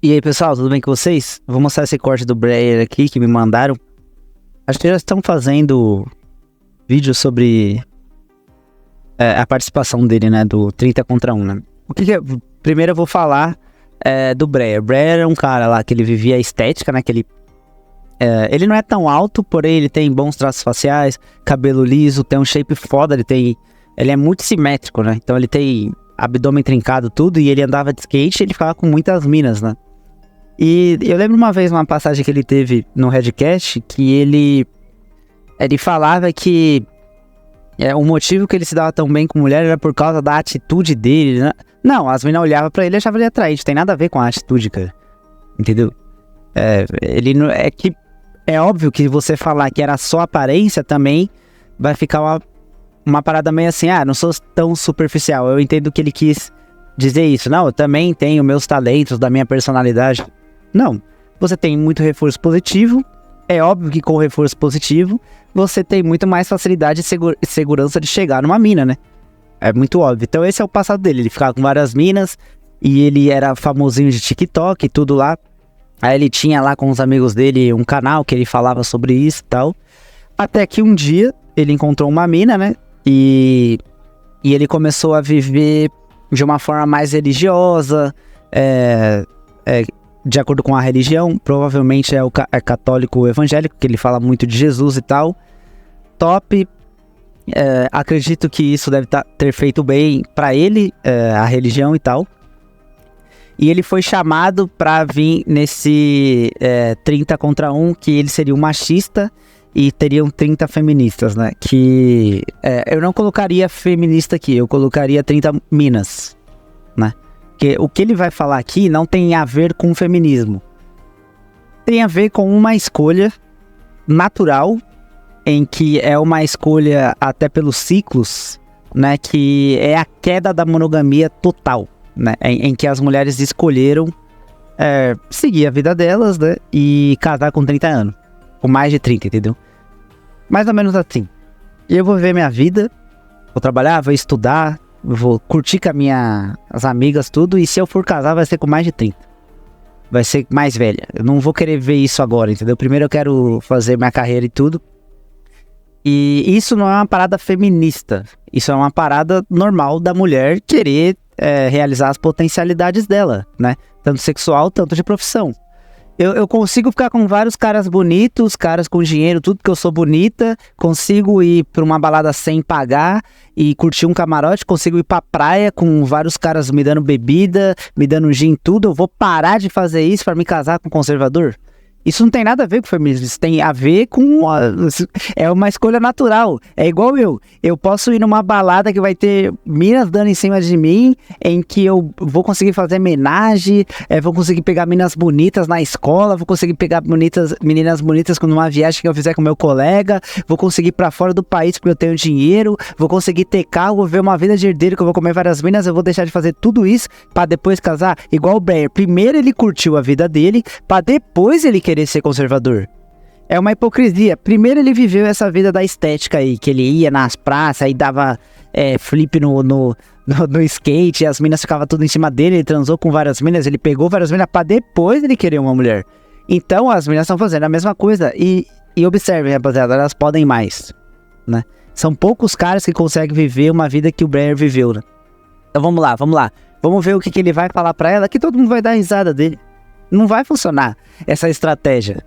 E aí, pessoal, tudo bem com vocês? Vou mostrar esse corte do Breyer aqui que me mandaram. Acho que eles estão fazendo vídeo sobre a participação dele, né, do 30 contra 1, né? Primeiro eu vou falar do Breyer. Breyer é um cara lá que ele vivia a estética, né, que ele não é tão alto, porém ele tem bons traços faciais, cabelo liso, tem um shape foda, ele é muito simétrico, né? Então ele tem abdômen trincado, tudo, e ele andava de skate e ele ficava com muitas minas, né? E eu lembro uma vez, uma passagem que ele teve no Redcast, que ele falava que o motivo que ele se dava tão bem com mulher era por causa da atitude dele, né? Não, as meninas olhavam pra ele e achavam ele atraente, tem nada a ver com a atitude, cara. Entendeu? É óbvio que você falar que era só aparência também vai ficar uma parada meio assim, não sou tão superficial. Eu entendo que ele quis dizer isso. Não, eu também tenho meus talentos, da minha personalidade. Não, você tem muito reforço positivo. É óbvio que com reforço positivo você tem muito mais facilidade e segurança de chegar numa mina, né? É muito óbvio. Então esse é o passado dele. Ele ficava com várias minas e ele era famosinho de TikTok e tudo lá. Aí ele tinha lá com os amigos dele um canal que ele falava sobre isso e tal. Até que um dia ele encontrou uma mina, né? E ele começou a viver de uma forma mais religiosa, de acordo com a religião. Provavelmente é católico evangélico, que ele fala muito de Jesus e tal. Top. Acredito que isso deve ter feito bem pra ele, a religião e tal. E ele foi chamado pra vir nesse 30 contra 1, que ele seria um machista e teriam 30 feministas, né? Que eu não colocaria feminista aqui, eu colocaria 30 minas, né? Porque o que ele vai falar aqui não tem a ver com feminismo. Tem a ver com uma escolha natural, em que é uma escolha até pelos ciclos, né? Que é a queda da monogamia total, né? Em que as mulheres escolheram seguir a vida delas, né? E casar com 30 anos. Com mais de 30, entendeu? Mais ou menos assim. E eu vou viver minha vida, vou trabalhar, vou estudar, vou curtir com as amigas, tudo. E se eu for casar, vai ser com mais de 30. Vai ser mais velha. Eu não vou querer ver isso agora, entendeu? Primeiro eu quero fazer minha carreira e tudo. E isso não é uma parada feminista. Isso é uma parada normal da mulher querer realizar as potencialidades dela, né? Tanto sexual, tanto de profissão. Eu consigo ficar com vários caras bonitos, caras com dinheiro, tudo que eu sou bonita. Consigo ir pra uma balada sem pagar e curtir um camarote. Consigo ir pra praia com vários caras me dando bebida, me dando gin, tudo. Eu vou parar de fazer isso pra me casar com um conservador? Isso não tem nada a ver com feminismo, isso tem a ver com... É uma escolha natural, é igual eu posso ir numa balada que vai ter minas dando em cima de mim, em que eu vou conseguir fazer homenagem, vou conseguir pegar meninas bonitas na escola, vou conseguir pegar meninas bonitas numa viagem que eu fizer com meu colega, vou conseguir ir pra fora do país porque eu tenho dinheiro, vou conseguir ter carro, vou ver uma vida de herdeiro que eu vou comer várias minas, eu vou deixar de fazer tudo isso pra depois casar, igual o Breyer. Primeiro ele curtiu a vida dele, pra depois ele querer ser conservador. É uma hipocrisia. Primeiro ele viveu essa vida da estética aí, que ele ia nas praças e dava flip no skate, e as minas ficavam tudo em cima dele, ele transou com várias minas, ele pegou várias minas pra depois ele querer uma mulher. Então as minas estão fazendo a mesma coisa. E observem, rapaziada, elas podem mais, né? São poucos caras que conseguem viver uma vida que o Breyer viveu, né? Então vamos lá. Vamos ver o que ele vai falar pra ela, que todo mundo vai dar risada dele. Não vai funcionar essa estratégia.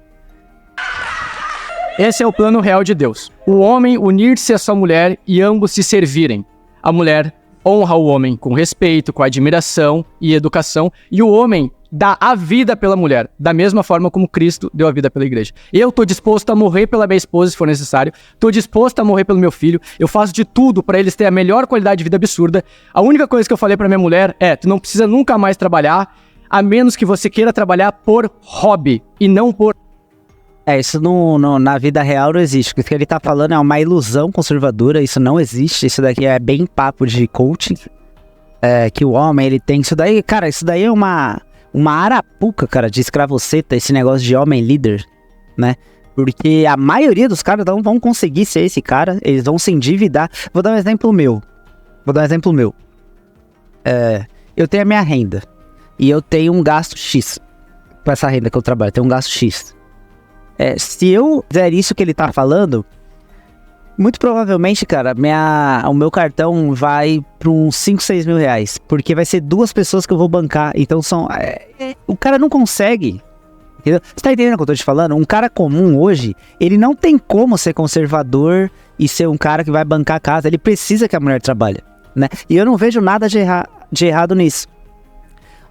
Esse é o plano real de Deus. O homem unir-se a sua mulher e ambos se servirem. A mulher honra o homem com respeito, com admiração e educação. E o homem dá a vida pela mulher, da mesma forma como Cristo deu a vida pela igreja. Eu tô disposto a morrer pela minha esposa se for necessário. Tô disposto a morrer pelo meu filho. Eu faço de tudo pra eles terem a melhor qualidade de vida absurda. A única coisa que eu falei pra minha mulher tu não precisa nunca mais trabalhar, a menos que você queira trabalhar por hobby e não por... Isso na vida real não existe. O que ele tá falando é uma ilusão conservadora, isso não existe. Isso daqui é bem papo de coaching. Que o homem, ele tem isso daí. Cara, isso daí é uma arapuca, cara, de escravoceta, esse negócio de homem líder, né? Porque a maioria dos caras não vão conseguir ser esse cara, eles vão se endividar. Vou dar um exemplo meu. eu tenho a minha renda e eu tenho um gasto X com essa renda que eu trabalho, eu tenho um gasto X. Se eu fizer isso que ele tá falando, muito provavelmente, cara, o meu cartão vai para uns 5, 6 mil reais, porque vai ser 2 pessoas que eu vou bancar, então o cara não consegue. Entendeu? Você tá entendendo o que eu tô te falando? Um cara comum hoje, ele não tem como ser conservador e ser um cara que vai bancar a casa. Ele precisa que a mulher trabalhe, né? E eu não vejo nada de errado nisso.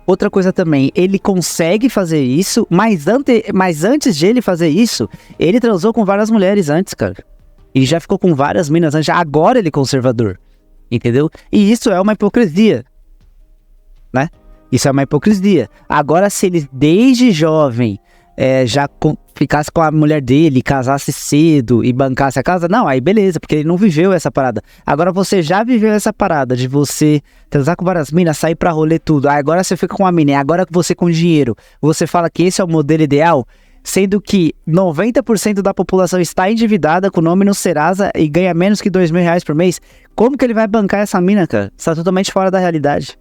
Outra coisa também, ele consegue fazer isso, mas antes de ele fazer isso, ele transou com várias mulheres antes, cara. Ele já ficou com várias minas antes, agora ele é conservador, entendeu? E isso é uma hipocrisia, né? Isso é uma hipocrisia. Agora, se ele desde jovem já ficasse com a mulher dele, casasse cedo e bancasse a casa, não, aí beleza, porque ele não viveu essa parada. Agora você já viveu essa parada de você transar com várias minas, sair pra rolê tudo. Aí agora você fica com uma mina, e agora que você com dinheiro, você fala que esse é o modelo ideal, sendo que 90% da população está endividada com nome no Serasa e ganha menos que 2 mil reais por mês. Como que ele vai bancar essa mina, cara? Está totalmente fora da realidade.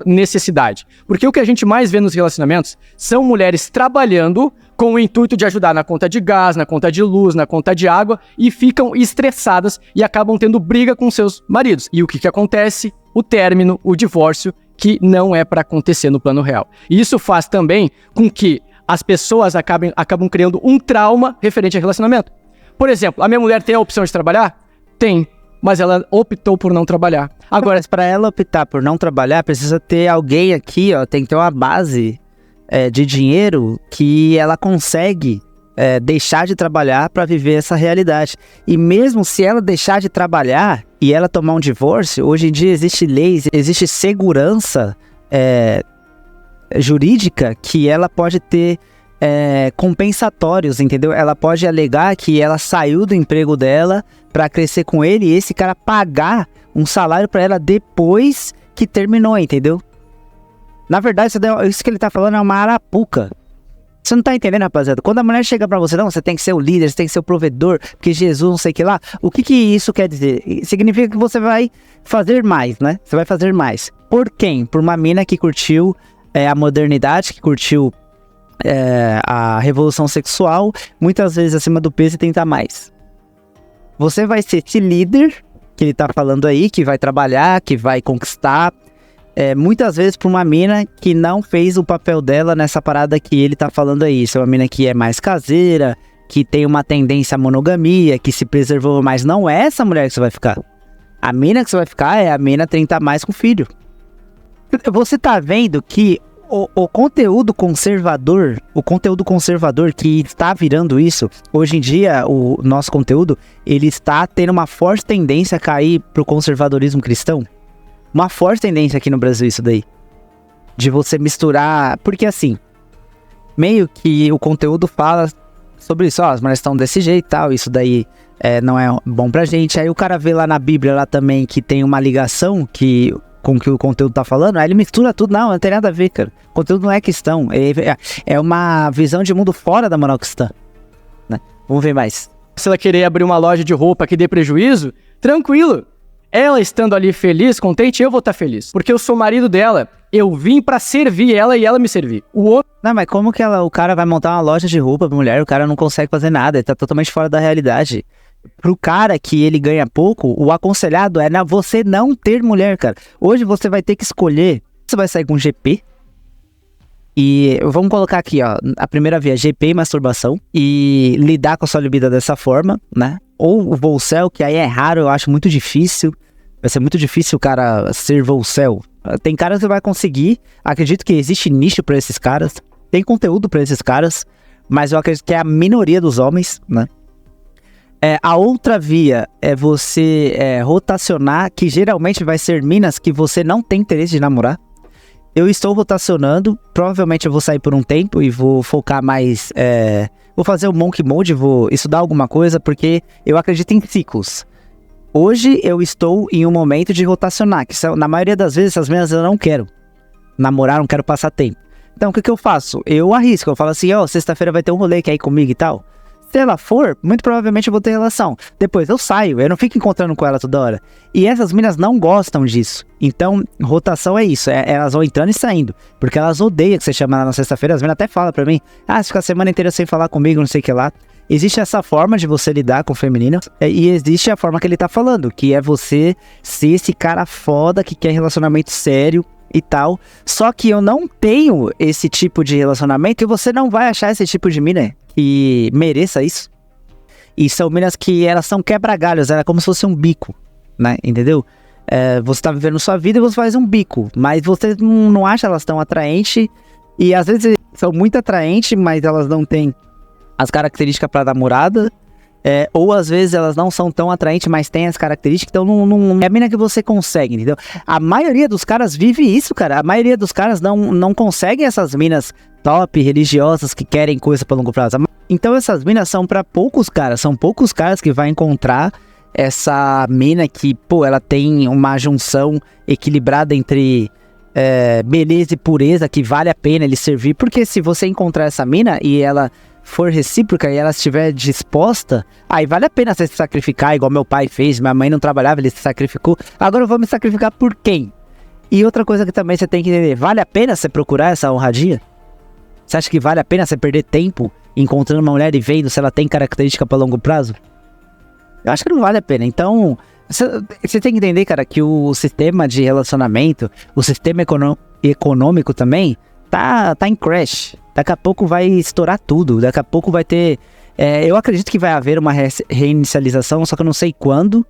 Necessidade. Porque o que a gente mais vê nos relacionamentos são mulheres trabalhando com o intuito de ajudar na conta de gás, na conta de luz, na conta de água e ficam estressadas e acabam tendo briga com seus maridos. E o que acontece? O término, o divórcio, que não é para acontecer no plano real. E isso faz também com que as pessoas acabam criando um trauma referente a relacionamento. Por exemplo, a minha mulher tem a opção de trabalhar? Tem. Mas ela optou por não trabalhar. Agora, para ela optar por não trabalhar, precisa ter alguém aqui, ó, tem que ter uma base de dinheiro que ela consegue deixar de trabalhar para viver essa realidade. E mesmo se ela deixar de trabalhar e ela tomar um divórcio, hoje em dia existe leis, existe segurança jurídica que ela pode ter compensatórios, entendeu? Ela pode alegar que ela saiu do emprego dela pra crescer com ele e esse cara pagar um salário pra ela depois que terminou, entendeu? Na verdade, isso que ele tá falando é uma arapuca. Você não tá entendendo, rapaziada? Quando a mulher chega pra você, não, você tem que ser o líder, você tem que ser o provedor, porque Jesus não sei o que lá. O que isso quer dizer? Significa que você vai fazer mais, né? Você vai fazer mais. Por quem? Por uma mina que curtiu a modernidade, que curtiu a revolução sexual, muitas vezes acima do peso e tentar mais. Você vai ser esse líder que ele tá falando aí, que vai trabalhar, que vai conquistar, muitas vezes por uma mina que não fez o papel dela nessa parada que ele tá falando aí. Isso é uma mina que é mais caseira, que tem uma tendência à monogamia, que se preservou mais. Não é essa mulher que você vai ficar. A mina que você vai ficar é a mina 30 a mais com filho. Você tá vendo que o conteúdo conservador que está virando isso, hoje em dia, o nosso conteúdo, ele está tendo uma forte tendência a cair pro conservadorismo cristão. Uma forte tendência aqui no Brasil isso daí. De você misturar, porque assim, meio que o conteúdo fala sobre isso, ó, as mulheres estão desse jeito e tal, isso daí não é bom pra gente. Aí o cara vê lá na Bíblia lá também que tem uma ligação com o que o conteúdo tá falando, aí ele mistura tudo. Não tem nada a ver, cara. O conteúdo não é cristão. É uma visão de mundo fora da moral cristã, né? Vamos ver mais. Se ela querer abrir uma loja de roupa que dê prejuízo, tranquilo. Ela estando ali feliz, contente, eu vou estar feliz. Porque eu sou marido dela. Eu vim pra servir ela e ela me servir. Não, mas como que o cara vai montar uma loja de roupa pra mulher? O cara não consegue fazer nada. Ele tá totalmente fora da realidade. Pro cara que ele ganha pouco, o aconselhado é você não ter mulher, cara. Hoje você vai ter que escolher. Você vai sair com GP. E vamos colocar aqui, ó, a primeira via, GP e masturbação. E lidar com a sua libido dessa forma, né? Ou o Volcel, que aí é raro, eu acho muito difícil. Vai ser muito difícil o cara ser Volcel. Tem caras que vai conseguir. Acredito que existe nicho pra esses caras. Tem conteúdo pra esses caras. Mas eu acredito que é a minoria dos homens, né? A outra via é você rotacionar, que geralmente vai ser minas que você não tem interesse de namorar. Eu estou rotacionando, provavelmente eu vou sair por um tempo e vou focar mais, vou fazer o Monk Mode, vou estudar alguma coisa, porque eu acredito em ciclos. Hoje eu estou em um momento de rotacionar, que na maioria das vezes essas minas eu não quero namorar, não quero passar tempo. Então o que eu faço? Eu arrisco, eu falo assim, sexta-feira vai ter um rolê, quer ir comigo e tal? Se ela for, muito provavelmente eu vou ter relação. Depois eu saio, eu não fico encontrando com ela toda hora. E essas minas não gostam disso. Então, rotação é isso, elas vão entrando e saindo. Porque elas odeiam que você chama ela na sexta-feira. As minas até falam pra mim, você fica a semana inteira sem falar comigo, não sei o que lá. Existe essa forma de você lidar com o feminino. E existe a forma que ele tá falando, que é você ser esse cara foda que quer relacionamento sério e tal. Só que eu não tenho esse tipo de relacionamento e você não vai achar esse tipo de mina que mereça isso. E são minas que elas são quebra-galhos, é como se fosse um bico, né? Entendeu? Você tá vivendo sua vida e você faz um bico, mas você não acha elas tão atraentes. E às vezes são muito atraentes, mas elas não têm as características pra namorada. Ou às vezes elas não são tão atraentes, mas têm as características, então não é a mina que você consegue, entendeu? A maioria dos caras vive isso, cara. A maioria dos caras não consegue essas minas top, religiosas, que querem coisa pra longo prazo. Então essas minas são pra poucos caras, são poucos caras que vai encontrar essa mina que, pô, ela tem uma junção equilibrada entre beleza e pureza, que vale a pena ele servir. Porque se você encontrar essa mina e ela for recíproca e ela estiver disposta, aí vale a pena você se sacrificar, igual meu pai fez. Minha mãe não trabalhava, ele se sacrificou. Agora eu vou me sacrificar por quem? E outra coisa que também você tem que entender, vale a pena você procurar essa honradia? Você acha que vale a pena você perder tempo encontrando uma mulher e vendo se ela tem característica para longo prazo? Eu acho que não vale a pena. Então, você tem que entender, cara, que o sistema de relacionamento, o sistema econômico também, tá em crash. Daqui a pouco vai estourar tudo. Daqui a pouco vai ter... eu acredito que vai haver uma reinicialização, só que eu não sei quando.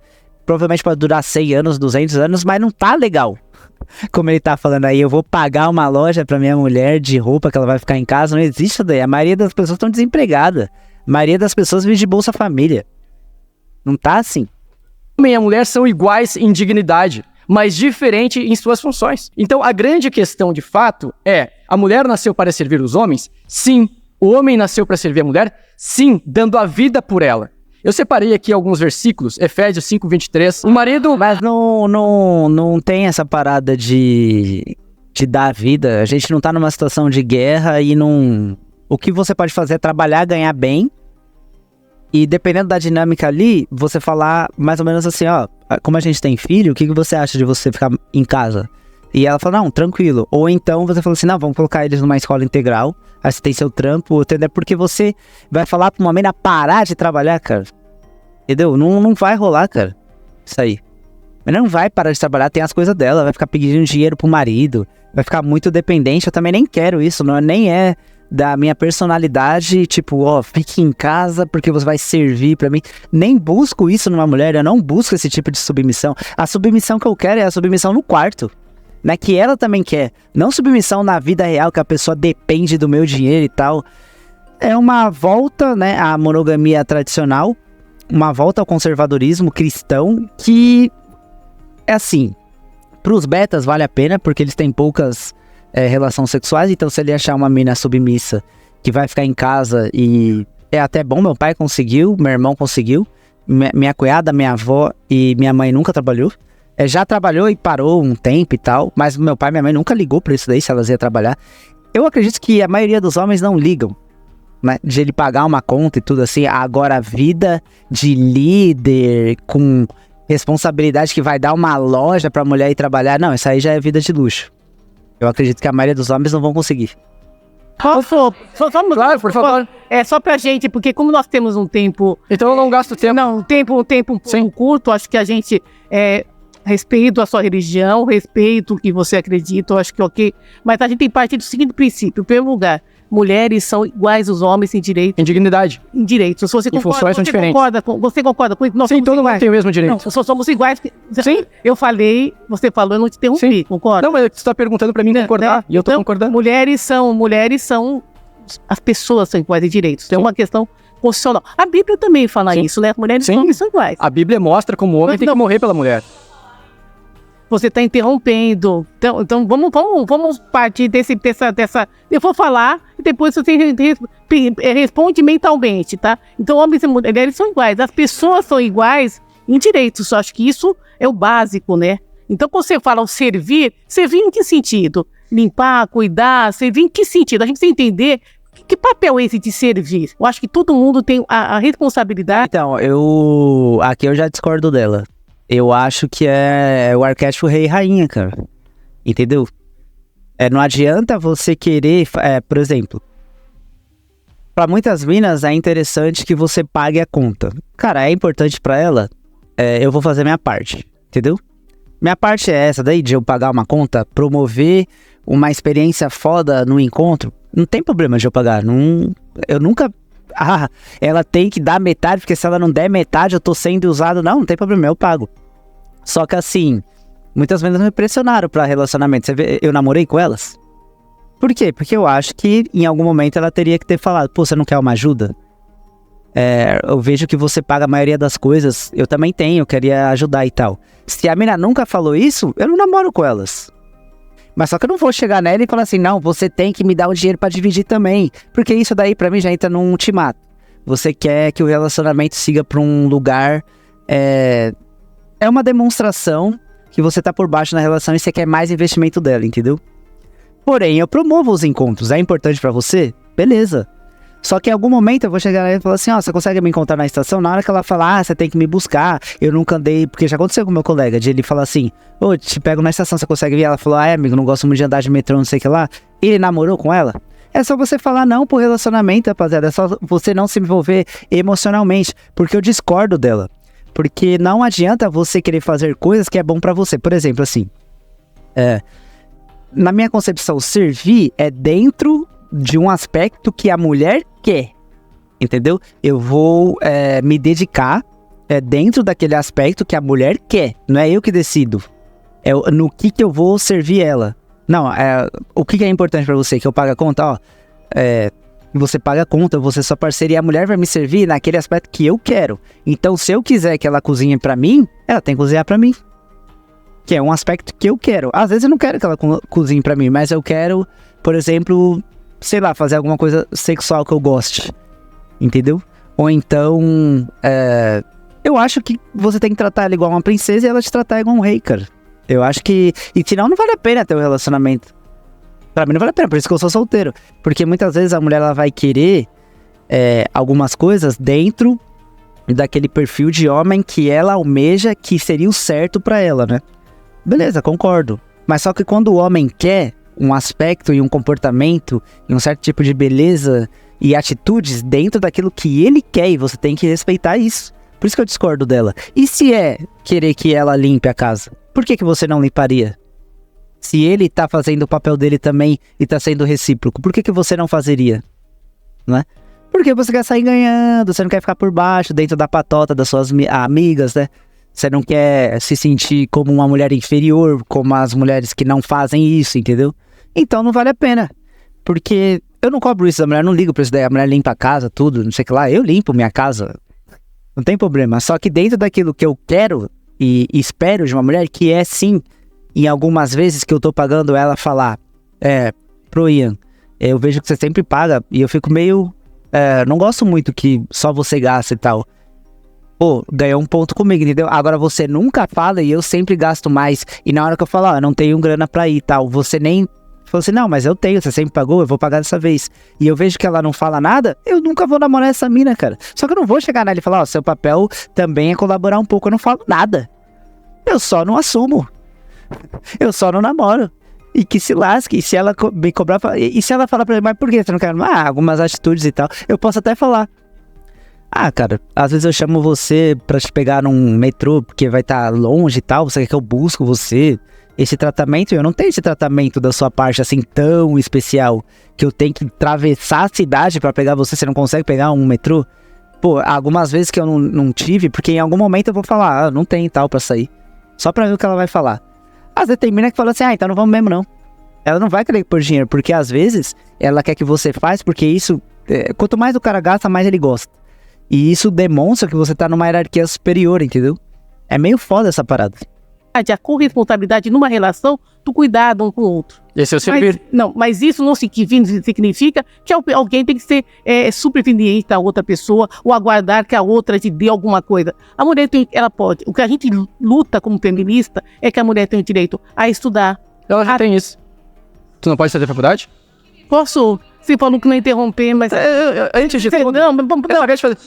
Provavelmente pode durar 100 anos, 200 anos, mas não tá legal. Como ele tá falando aí, eu vou pagar uma loja pra minha mulher de roupa que ela vai ficar em casa. Não existe isso daí. A maioria das pessoas estão desempregadas. A maioria das pessoas vive de Bolsa Família. Não tá assim. O homem e a mulher são iguais em dignidade, mas diferentes em suas funções. Então, a grande questão, de fato, a mulher nasceu para servir os homens? Sim. O homem nasceu para servir a mulher? Sim, dando a vida por ela. Eu separei aqui alguns versículos, Efésios 5:23. O marido... Mas não tem essa parada de dar a vida. A gente não tá numa situação de guerra e não... O que você pode fazer é trabalhar, ganhar bem. E dependendo da dinâmica ali, você falar mais ou menos assim, ó, como a gente tem filho, o que você acha de você ficar em casa? E ela fala, não, tranquilo. Ou então você fala assim, não, vamos colocar eles numa escola integral, aí você tem seu trampo, entendeu? Porque você vai falar pra uma menina parar de trabalhar, cara. Entendeu? Não vai rolar, cara. Isso aí. Mas não vai parar de trabalhar, tem as coisas dela, vai ficar pedindo dinheiro pro marido, vai ficar muito dependente. Eu também nem quero isso, nem é da minha personalidade, tipo, fique em casa porque você vai servir pra mim. Nem busco isso numa mulher, eu não busco esse tipo de submissão. A submissão que eu quero é a submissão no quarto, né, que ela também quer. Não submissão na vida real, que a pessoa depende do meu dinheiro e tal. É uma volta, né, à monogamia tradicional, uma volta ao conservadorismo cristão, que é assim, pros betas vale a pena, porque eles têm poucas relações sexuais, então se ele achar uma mina submissa que vai ficar em casa, e é até bom, meu pai conseguiu, meu irmão conseguiu, minha cunhada, minha avó e minha mãe nunca trabalhou, já trabalhou e parou um tempo e tal, mas meu pai e minha mãe nunca ligou pra isso daí, se elas iam trabalhar. Eu acredito que a maioria dos homens não ligam, né, de ele pagar uma conta e tudo assim. Agora a vida de líder com responsabilidade que vai dar uma loja pra mulher ir trabalhar, não, isso aí já é vida de luxo. Eu acredito que a maioria dos homens não vão conseguir. Claro, por favor. Só pra gente, porque como nós temos um tempo... Então eu não gasto tempo. Não, um tempo um pouco curto, acho que a gente... respeito a sua religião, respeito o que você acredita, eu acho que ok. Mas a gente tem que partir do seguinte princípio. Em primeiro lugar, mulheres são iguais aos homens em direito. Em dignidade. Em direitos. Se você concorda, funções são diferentes. Você concorda com isso? Nós Sim, todo mundo tem o mesmo direito. Não, somos iguais. Sim. Eu falei, você falou, eu não te interrompi. Sim. Concorda? Não, mas você está perguntando para mim concordar, né? E eu tô concordando. Mulheres são... As pessoas são iguais em direitos. Tem uma questão constitucional. A Bíblia também fala isso, né? Mulheres e homens são iguais. A Bíblia mostra como o homem tem que morrer pela mulher. Você está interrompendo. Então vamos partir dessa... Eu vou falar e depois você responde mentalmente, tá? Então, homens e mulheres são iguais. As pessoas são iguais em direitos. Eu acho que isso é o básico, né? Então, quando você fala o servir em que sentido? Limpar, cuidar, servir em que sentido? A gente precisa entender Que papel é esse de servir? Eu acho que todo mundo tem a responsabilidade. Então, aqui eu já discordo dela. Eu acho que é o arquétipo rei e rainha, cara. Entendeu? Não adianta você querer, por exemplo, para muitas minas é interessante que você pague a conta. Cara, é importante para ela, eu vou fazer minha parte, entendeu? Minha parte é essa daí, de eu pagar uma conta, promover uma experiência foda no encontro. Não tem problema de eu pagar, eu nunca... ela tem que dar metade, porque se ela não der metade eu tô sendo usado. Não tem problema, eu pago. Só que assim, muitas vezes me pressionaram pra relacionamento. Você vê, eu namorei com elas. Por quê? Porque eu acho que em algum momento ela teria que ter falado, pô, você não quer uma ajuda? Eu vejo que você paga a maioria das coisas, eu também tenho, eu queria ajudar e tal. Se a mina nunca falou isso, eu não namoro com elas. Mas só que eu não vou chegar nela e falar assim, não, você tem que me dar o dinheiro pra dividir também. Porque isso daí pra mim já entra num ultimato. Você quer que o relacionamento siga pra um lugar... É uma demonstração que você tá por baixo na relação e você quer mais investimento dela, entendeu? Porém, eu promovo os encontros. É importante pra você? Beleza. Só que em algum momento eu vou chegar nela e falar assim, você consegue me encontrar na estação? Na hora que ela falar, você tem que me buscar. Eu nunca andei... Porque já aconteceu com o meu colega, de ele falar assim, te pego na estação, você consegue vir? Ela falou, amigo, não gosto muito de andar de metrô, não sei o que lá. Ele namorou com ela? É só você falar não pro relacionamento, rapaziada. É só você não se envolver emocionalmente. Porque eu discordo dela. Porque não adianta você querer fazer coisas que é bom pra você. Por exemplo, assim... na minha concepção, servir é dentro de um aspecto que a mulher quer. Entendeu? Eu vou me dedicar dentro daquele aspecto que a mulher quer. Não é eu que decido. No que eu vou servir ela. Não, o que é importante pra você? Que eu pague a conta, você paga a conta, você só parceria, a mulher vai me servir naquele aspecto que eu quero. Então, se eu quiser que ela cozinhe pra mim, ela tem que cozinhar pra mim. Que é um aspecto que eu quero. Às vezes eu não quero que ela cozinhe pra mim, mas eu quero, por exemplo, sei lá, fazer alguma coisa sexual que eu goste. Entendeu? Ou então, eu acho que você tem que tratar ela igual uma princesa e ela te tratar igual um rei, cara. Eu acho que... E senão não vale a pena ter um relacionamento. Pra mim não vale a pena, por isso que eu sou solteiro. Porque muitas vezes a mulher ela vai querer algumas coisas dentro daquele perfil de homem que ela almeja que seria o certo pra ela, né? Beleza, concordo. Mas só que quando o homem quer um aspecto e um comportamento e um certo tipo de beleza e atitudes dentro daquilo que ele quer, e você tem que respeitar isso. Por isso que eu discordo dela. E se querer que ela limpe a casa? Por que você não limparia? Se ele tá fazendo o papel dele também e tá sendo recíproco, por que você não fazeria? Né? Porque você quer sair ganhando, você não quer ficar por baixo, dentro da patota das suas amigas, né? Você não quer se sentir como uma mulher inferior, como as mulheres que não fazem isso, entendeu? Então não vale a pena. Porque eu não cobro isso da mulher, não ligo pra isso daí. A mulher limpa a casa, tudo, não sei o que lá. Eu limpo minha casa, não tem problema. Só que dentro daquilo que eu quero e espero de uma mulher, que é sim, em algumas vezes que eu tô pagando ela falar, pro Ian, eu vejo que você sempre paga e eu fico meio... não gosto muito que só você gasta e tal. Pô, ganhou um ponto comigo, entendeu? Agora você nunca fala e eu sempre gasto mais. E na hora que eu falo, não tenho grana pra ir e tal, você nem... Falou assim, não, mas eu tenho, você sempre pagou, eu vou pagar dessa vez. E eu vejo que ela não fala nada, eu nunca vou namorar essa mina, cara. Só que eu não vou chegar nela e falar, seu papel também é colaborar um pouco. Eu não falo nada. Eu só não assumo. Eu só não namoro. E que se lasque. E se ela me cobrar... E se ela falar pra mim, mas por que você não quer? Algumas atitudes e tal. Eu posso até falar. Cara, às vezes eu chamo você pra te pegar num metrô, porque vai estar longe e tal, você quer que eu busco você. Esse tratamento, eu não tenho esse tratamento da sua parte assim tão especial, que eu tenho que atravessar a cidade pra pegar você não consegue pegar um metrô. Pô, algumas vezes que eu não tive, porque em algum momento eu vou falar, não tem tal pra sair. Só pra ver o que ela vai falar. Às vezes tem mina que fala assim, então não vamos mesmo não. Ela não vai querer por dinheiro, porque às vezes ela quer que você faz, porque isso, quanto mais o cara gasta, mais ele gosta. E isso demonstra que você tá numa hierarquia superior, entendeu? É meio foda essa parada. A corresponsabilidade numa relação do cuidado um com o outro. Esse é o servir. Mas isso não significa que alguém tem que ser superveniente a outra pessoa ou aguardar que a outra te dê alguma coisa. A mulher ela pode. O que a gente luta como feminista é que a mulher tem o direito a estudar. Ela já tem isso. Tu não pode fazer faculdade? Posso. Você falou que não interromper, mas... Antes de tudo...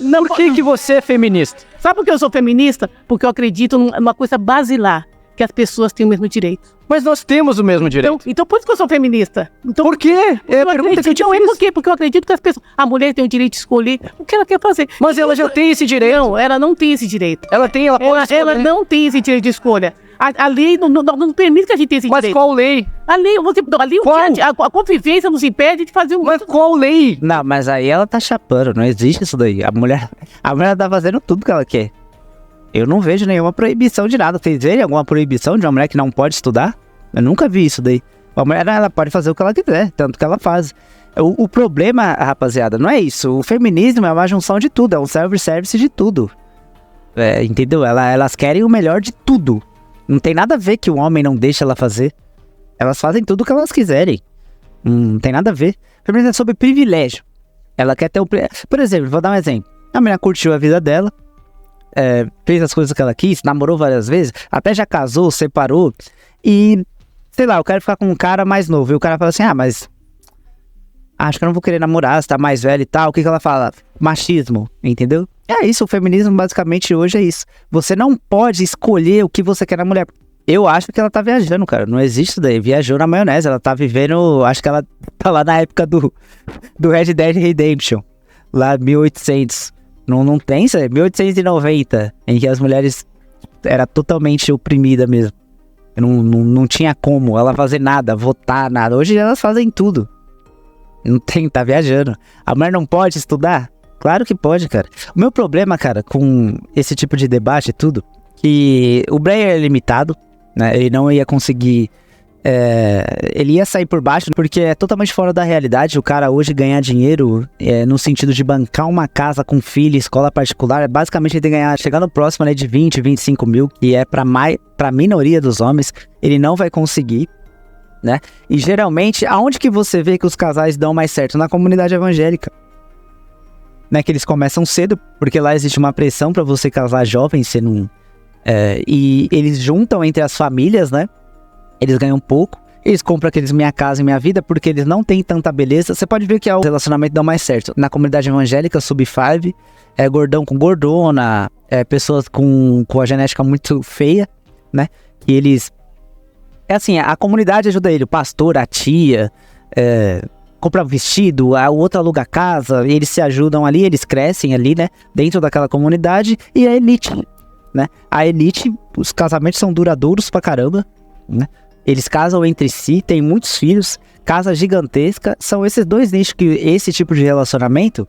Não, por que você é feminista? Sabe por que eu sou feminista? Porque eu acredito numa coisa basilar, que as pessoas têm o mesmo direito. Mas nós temos o mesmo direito. Então por isso que eu sou feminista. Então, por quê? Por quê? Porque eu acredito que a mulher tem o direito de escolher o que ela quer fazer. Mas ela já tem esse direito. Não, ela não tem esse direito. Ela não tem esse direito de escolha. A lei não permite que a gente tenha esse direito. Mas qual lei? A lei, a convivência nos impede de fazer Mas qual lei? Não, mas aí ela tá chapando, não existe isso daí. A mulher tá fazendo tudo que ela quer. Eu não vejo nenhuma proibição de nada. Vocês veem alguma proibição de uma mulher que não pode estudar? Eu nunca vi isso daí. A mulher, ela pode fazer o que ela quiser, tanto que ela faz. O problema, rapaziada, não é isso. O feminismo é uma junção de tudo, é um self-service de tudo. Entendeu? Elas querem o melhor de tudo. Não tem nada a ver que o homem não deixa ela fazer. Elas fazem tudo o que elas quiserem. Não tem nada a ver. O feminismo é sobre privilégio. Ela quer ter um... Por exemplo, vou dar um exemplo. A menina curtiu a vida dela, fez as coisas que ela quis, namorou várias vezes, até já casou, separou, e, sei lá, eu quero ficar com um cara mais novo. E o cara fala assim, mas acho que eu não vou querer namorar, você tá mais velho e tal. O que ela fala? Machismo, entendeu? É isso, o feminismo basicamente hoje é isso. Você não pode escolher o que você quer na mulher. Eu acho que ela tá viajando, cara. Não existe isso daí. Viajou na maionese. Ela tá vivendo... Acho que ela tá lá na época do Red Dead Redemption. Lá 1800. Não tem isso aí. 1890. Em que as mulheres era totalmente oprimida mesmo. Não tinha como ela fazer nada, votar, nada. Hoje elas fazem tudo. Não tem, tá viajando. A mulher não pode estudar? Claro que pode, cara. O meu problema, cara, com esse tipo de debate e tudo, que o Breyer é limitado, né? Ele não ia conseguir... ele ia sair por baixo, porque é totalmente fora da realidade. O cara hoje ganhar dinheiro no sentido de bancar uma casa com filho, escola particular, basicamente ele tem que ganhar, chegando próximo, né, de 20, 25 mil, que é pra minoria dos homens. Ele não vai conseguir, né? E geralmente, aonde que você vê que os casais dão mais certo? Na comunidade evangélica. Né, que eles começam cedo, porque lá existe uma pressão pra você casar jovem, você não... e eles juntam entre as famílias, né? Eles ganham pouco, eles compram aqueles Minha Casa e Minha Vida, porque eles não têm tanta beleza. Você pode ver que o relacionamento dá mais certo. Na comunidade evangélica, sub-5, gordão com gordona, pessoas com a genética muito feia, né? E eles... assim, a comunidade ajuda ele, o pastor, a tia... compra vestido, a outra aluga casa, eles se ajudam ali, eles crescem ali, né, dentro daquela comunidade. E a elite, né, os casamentos são duradouros pra caramba, né, eles casam entre si, têm muitos filhos, casa gigantesca. São esses dois nichos que esse tipo de relacionamento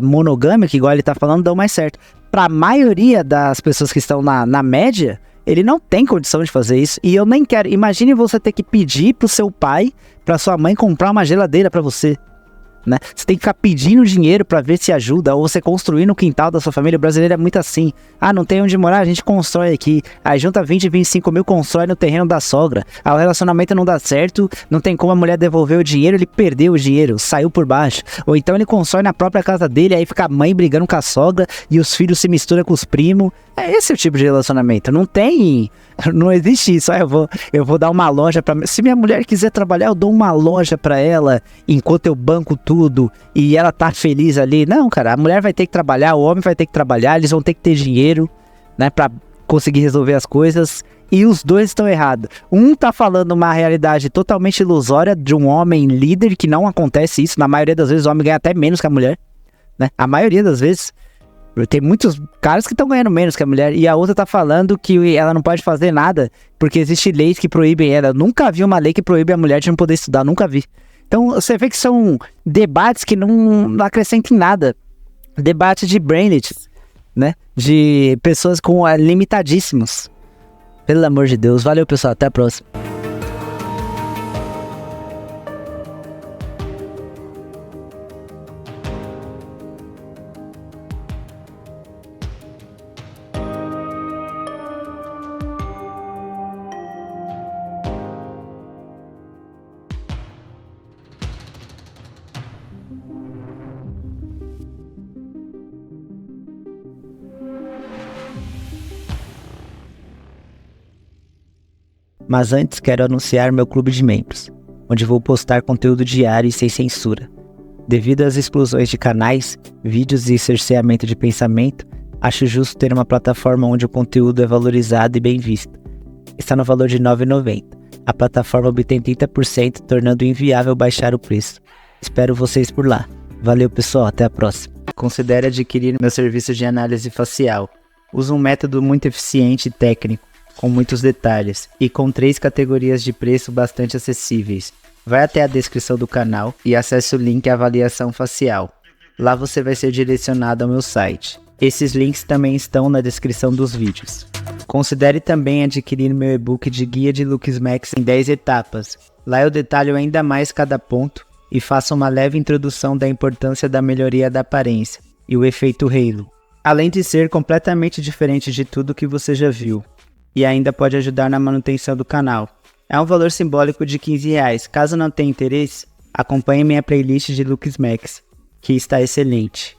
monogâmico, igual ele tá falando, dão mais certo. Pra maioria das pessoas que estão na média, ele não tem condição de fazer isso. E eu nem quero. Imagine você ter que pedir pro seu pai, pra sua mãe comprar uma geladeira pra você, né? Você tem que ficar pedindo dinheiro pra ver se ajuda, ou você construir no quintal da sua família. O brasileiro é muito assim. Não tem onde morar, a gente constrói aqui. Aí junta 20, 25 mil, constrói no terreno da sogra. Aí o relacionamento não dá certo, não tem como a mulher devolver o dinheiro, ele perdeu o dinheiro, saiu por baixo. Ou então ele constrói na própria casa dele, aí fica a mãe brigando com a sogra e os filhos se misturam com os primos. Esse é o tipo de relacionamento. Não existe isso. Eu vou dar uma loja pra... Se minha mulher quiser trabalhar, eu dou uma loja pra ela enquanto eu banco tudo e ela tá feliz ali. Não, cara, a mulher vai ter que trabalhar, o homem vai ter que trabalhar, eles vão ter que ter dinheiro, né, pra conseguir resolver as coisas. E os dois estão errados. Um tá falando uma realidade totalmente ilusória de um homem líder, que não acontece isso. Na maioria das vezes o homem ganha até menos que a mulher, né? A maioria das vezes. Tem muitos caras que estão ganhando menos que a mulher. E a outra tá falando que ela não pode fazer nada porque existe leis que proíbem ela. Eu nunca vi uma lei que proíbe a mulher de não poder estudar, nunca vi. Então você vê que são debates que não acrescentam em nada. Debate de brainlets, né? De pessoas com limitadíssimos. Pelo amor de Deus. Valeu, pessoal. Até a próxima. Mas antes quero anunciar meu clube de membros, onde vou postar conteúdo diário e sem censura. Devido às explosões de canais, vídeos e cerceamento de pensamento, acho justo ter uma plataforma onde o conteúdo é valorizado e bem visto. Está no valor de R$ 9,90. A plataforma obtém 30%, tornando inviável baixar o preço. Espero vocês por lá. Valeu, pessoal, até a próxima. Considere adquirir meu serviço de análise facial. Uso um método muito eficiente e técnico, com muitos detalhes, e com 3 categorias de preço bastante acessíveis. Vai até a descrição do canal e acesse o link Avaliação Facial. Lá você vai ser direcionado ao meu site. Esses links também estão na descrição dos vídeos. Considere também adquirir meu e-book de Guia de LooksMax em 10 etapas. Lá eu detalho ainda mais cada ponto e faço uma leve introdução da importância da melhoria da aparência e o efeito halo. Além de ser completamente diferente de tudo que você já viu. E ainda pode ajudar na manutenção do canal. É um valor simbólico de R$ 15. Caso não tenha interesse, acompanhe minha playlist de LooksMax, que está excelente.